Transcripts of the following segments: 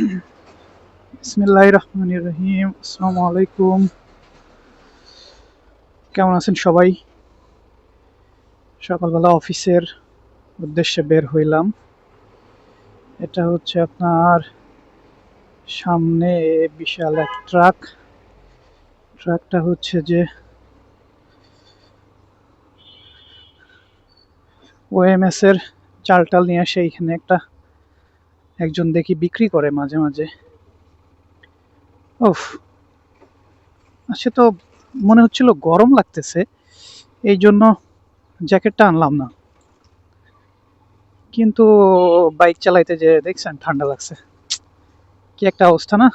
বিসমিল্লাহির রহমানির রহিম। আসসালামু আলাইকুম। কেমন আছেন সবাই? সকালবেলা অফিসের উদ্দেশ্যে বের হইলাম। এটা হচ্ছে আপনার সামনে বিশাল এক ট্রাক। ট্রাকটা হচ্ছে যে ওএমএস এর চাল টাল নিয়ে আসে এইখানে একজন দেখি বিক্রি করে মাঝে মাঝে। উফ, সে তো মনে হচ্ছিল গরম লাগতেছে, এই জন্য জ্যাকেটটা আনলাম না, কিন্তু বাইক চালাইতে যে দেখছেন ঠান্ডা লাগছে। কি একটা অবস্থা না!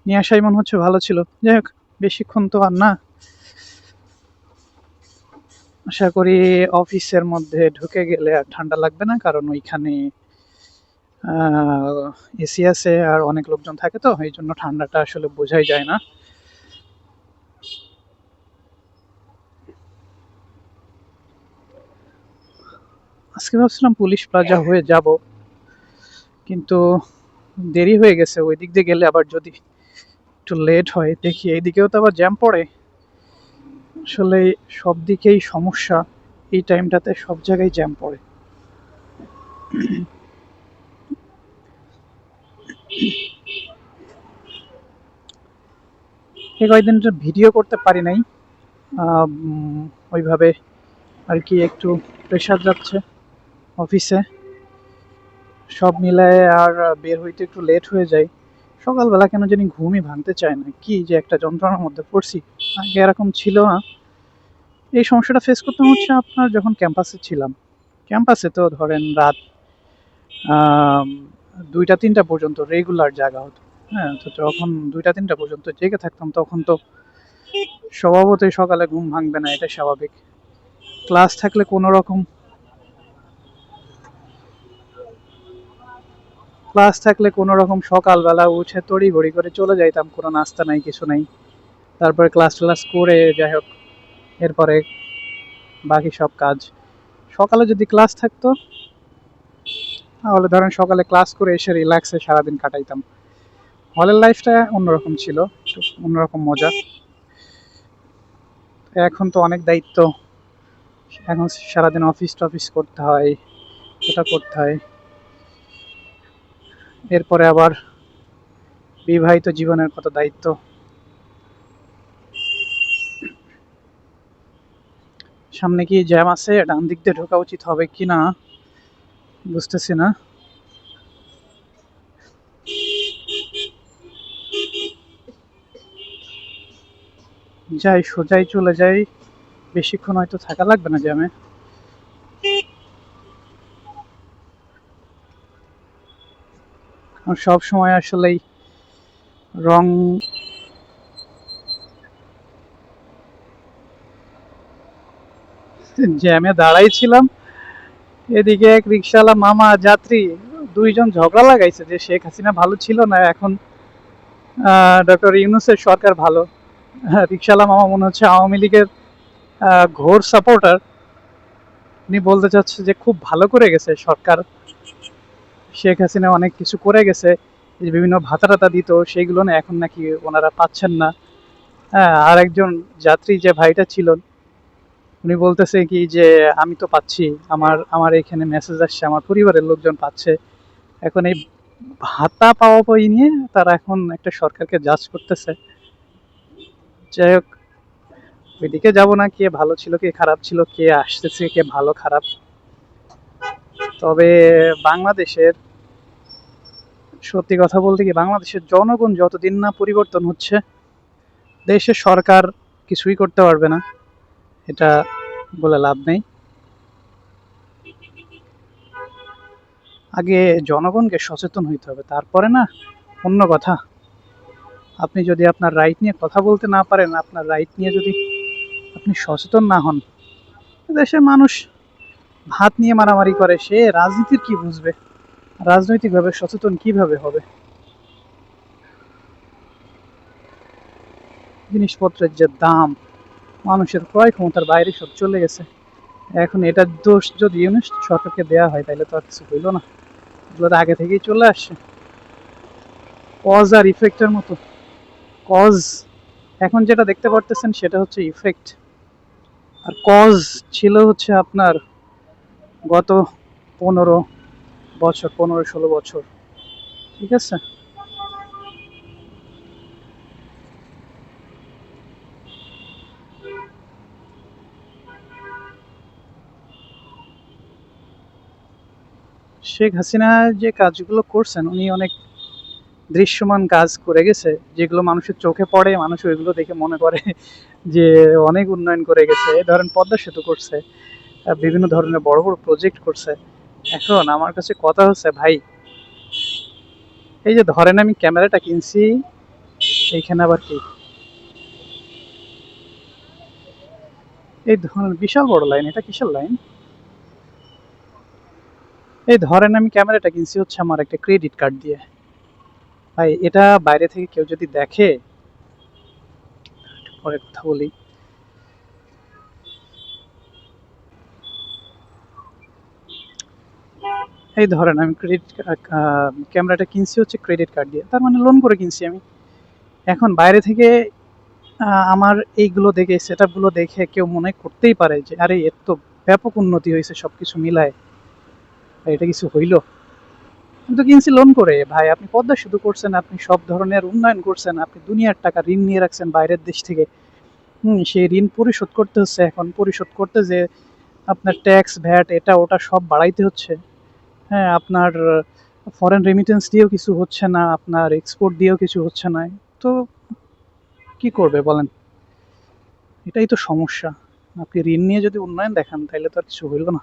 নিয়ে আসাই মনে হচ্ছে ভালো ছিল। যাই হোক, বেশিক্ষণ তো আর না। আশা করি অফিসের মধ্যে ঢুকে গেলে আর ঠান্ডা লাগবে না, কারণ ওইখানে এসি আছে আর অনেক লোকজন থাকে, তো এই জন্য ঠান্ডাটা আসলে বোঝাই যায় না। আজকে ভাবছিলাম পুলিশ প্লাজা হয়ে যাব, কিন্তু দেরি হয়ে গেছে। ওই দিক দিয়ে গেলে আবার যদি একটু লেট হয়, দেখি এইদিকেও তো আবার জ্যাম পড়ে। আসলে সব দিকেই সমস্যা, এই টাইমটাতে সব জায়গায় জ্যাম পড়ে। এই কয়েকদিন ভিডিও করতে পারি নাই, ওইভাবে আর কি, একটু প্রেশার যাচ্ছে অফিসে, সব মিলায়ে আর বের হইতে একটু লেট হয়ে যায়। সকালবেলা কেন জানি ঘুমই ভাঙতে চায় না, কি যে একটা যন্ত্রণার মধ্যে পড়ছি। আগে এরকম ছিল না। এই সমস্যাটা ফেস করতাম হচ্ছে আপনার যখন ক্যাম্পাসে ছিলাম। ক্যাম্পাসে তো ধরেন রাত আম, 2টা 3টা পর্যন্ত রেগুলার জাগা হতো। হ্যাঁ, তো যখন 2টা 3টা পর্যন্ত জেগে থাকতাম, তখন তো স্বভাবতই সকালে ঘুম ভাঙবে না, এটা স্বাভাবিক। ক্লাস থাকলে কোনো রকম সকালবেলা উঠে তড়িঘড়ি করে চলে যাইতাম, কোনো নাস্তা নাই কিছু নাই। তারপরে ক্লাস ক্লাস করে যাই হোক, এরপরে বাকি সব কাজ। সকালে যদি ক্লাস থাকতো, তাহলে ধরেন সকালে ক্লাস করে এসে রিল্যাক্সে সারাদিন কাটাইতাম। হলের লাইফটা অন্যরকম ছিল, একটু অন্যরকম মজা। এখন তো অনেক দায়িত্ব, এখন সারাদিন অফিস টফিস করতে হয়, ওটা করতে হয়। এরপরে আবার বিবাহিত জীবনের কত দায়িত্ব। সামনে কি জ্যাম আছে, ডান দিক দিয়ে ঢোকা উচিত হবে কি না বুঝতেছি না। যাই, সোজাই চলে যাই, বেশিক্ষণ হয়তো থাকা লাগবে না জ্যামে। সব সময় আসলেই রং জ্যামে দাঁড়াই ছিলাম, এদিকে এক রিক্সাওয়ালা মামা যাত্রী দুইজন ঝগড়া লাগাইছে যে শেখ হাসিনা ভালো ছিল না এখন ডক্টর ইউনূসের সরকার ভালো। হ্যাঁ, রিক্সাওয়ালা মামা মনে হচ্ছে আওয়ামী লীগের ঘোর সাপোর্টার। উনি বলতে চাচ্ছে যে খুব ভালো করে গেছে সরকার, শেখ হাসিনা অনেক কিছু করে গেছে, এই যে বিভিন্ন ভাতা টাতা দিত সেইগুলো না এখন নাকি ওনারা পাচ্ছেন না। হ্যাঁ, আর একজন যাত্রী যে ভাইটা ছিল, উনি বলতেছে কি যে আমি তো পাচ্ছি, আমার আমার এখানে মেসেজ আসছে, আমার পরিবারের লোকজন পাচ্ছে। এখন এই ভাতা পাওয়া পাই নিয়ে তারা এখন একটা সরকারকে জাজ করতেছে। যাই হোক, ওইদিকে যাব না, কে ভালো ছিল কে খারাপ ছিল, কে আসতেছে কে ভালো খারাপ। তবে বাংলাদেশের, সত্যি কথা বলতে কি, বাংলাদেশের জনগণ যতদিন না পরিবর্তন হচ্ছে, দেশের সরকার কিছুই করতে পারবে না, এটা বলে লাভ নেই। আগে জনগণকে সচেতন হইতে হবে, তারপরে না অন্য কথা। আপনি যদি আপনার রাইট নিয়ে কথা বলতে না পারেন, আপনার রাইট নিয়ে যদি আপনি সচেতন না হন, দেশের মানুষ ভাত নিয়ে মারামারি করে, সে রাজনীতির কি বুঝবে? রাজনৈতিকভাবে সচেতন কিভাবে হবে? জিনিসপত্রের যে দাম, মানুষের ক্রয় ক্ষমতার বাইরে সব চলে গেছে। এখন এটার দোষ যদি ইউনিট সরকারকে দেওয়া হয় তাহলে তো আর কিছু হইল না, এগুলো তো আগে থেকেই চলে আসছে, কজ আর ইফেক্টের মতো। কজ এখন যেটা দেখতে পারতেছেন সেটা হচ্ছে ইফেক্ট, আর কজ ছিল হচ্ছে আপনার গত 15 বছর, 15-16 বছর। ঠিক আছে। শেখ হাসিনা যে কাজগুলো করছেন উনি অনেক দৃশ্যমান কাজ করে গেছে, যেগুলো মানুষের চোখে পড়ে, মানুষ ওইগুলো দেখে মনে করে যে অনেক উন্নয়ন করে গেছে। এই ধরেন পদ্মা সেতু করছে, বিভিন্ন ধরনের বড় বড় প্রজেক্ট করছে। এখন আমার কাছে কথা হচ্ছে ভাই, এই যে ধরেন আমি ক্যামেরাটা কিনছি, এইখানে আবার কি এই ধরেন বিশাল বড় লাইন, এটা কিসের লাইন? এই ধরেন আমি ক্যামেরাটা কিনছি হচ্ছে আমার একটা ক্রেডিট কার্ড দিয়ে। ভাই এটা বাইরে থেকে কেউ যদি দেখে, পরে কথা বলি, এই ধরেন আমি ক্যামেরাটা কিনছি হচ্ছে ক্রেডিট কার্ড দিয়ে, তার মানে লোন করে কিনছি আমি। এখন বাইরে থেকে আমার এইগুলো দেখে, সেট গুলো দেখে কেউ মনে করতেই পারে যে আরে এর তো ব্যাপক উন্নতি হয়েছে সবকিছু মিলায়, এটা কিছু হইলো। কিন্তু কিনছি লোন করে ভাই, আপনি পদ্মা সেতু করছেন, আপনি সব ধরনের উন্নয়ন করছেন, আপনি দুনিয়ার টাকা ঋণ নিয়ে রাখছেন বাইরের দেশ থেকে। সেই ঋণ পরিশোধ করতে হচ্ছে, এখন পরিশোধ করতে যে আপনার ট্যাক্স ভ্যাট এটা ওটা সব বাড়াইতে হচ্ছে। হ্যাঁ, আপনার ফরেন রেমিটেন্স দিয়েও কিছু হচ্ছে না, আপনার এক্সপোর্ট দিয়েও কিছু হচ্ছে না। তো কি করবে বলেন? এটাই তো সমস্যা। আপনি ঋণ নিয়ে যদি উন্নয়ন দেখান তাহলে তো আর কিছু হইল না।